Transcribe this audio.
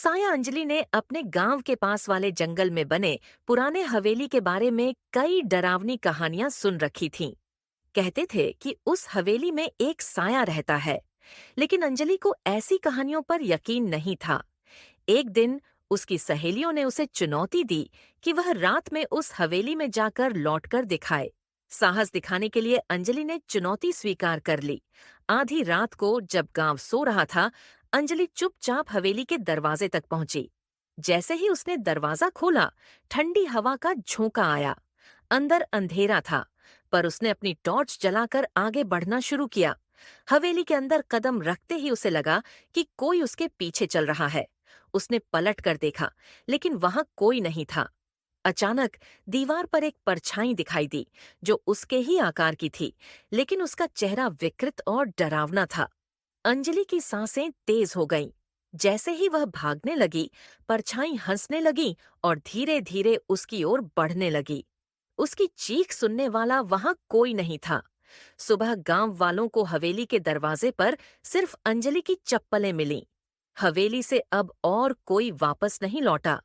साया अंजलि ने अपने गांव के पास वाले जंगल में बने पुराने हवेली के बारे में कई डरावनी कहानियां सुन रखी थीं। कहते थे कि उस हवेली में एक साया रहता है, लेकिन अंजलि को ऐसी कहानियों पर यकीन नहीं था। एक दिन उसकी सहेलियों ने उसे चुनौती दी कि वह रात में उस हवेली में जाकर लौटकर दिखाए। साहस दिखाने के लिए अंजलि ने चुनौती स्वीकार कर ली। आधी रात को जब गांव सो रहा था, अंजलि चुपचाप हवेली के दरवाजे तक पहुंची। जैसे ही उसने दरवाजा खोला, ठंडी हवा का झोंका आया। अंदर अंधेरा था, पर उसने अपनी टॉर्च जलाकर आगे बढ़ना शुरू किया। हवेली के अंदर कदम रखते ही उसे लगा कि कोई उसके पीछे चल रहा है। उसने पलट कर देखा, लेकिन वहां कोई नहीं था। अचानक दीवार पर एक परछाई दिखाई दी, जो उसके ही आकार की थी, लेकिन उसका चेहरा विकृत और डरावना था। अंजलि की सांसें तेज हो गईं। जैसे ही वह भागने लगी, परछाई हंसने लगी और धीरे धीरे उसकी ओर बढ़ने लगी। उसकी चीख सुनने वाला वहां कोई नहीं था। सुबह गांव वालों को हवेली के दरवाजे पर सिर्फ अंजलि की चप्पलें मिलीं। हवेली से अब और कोई वापस नहीं लौटा।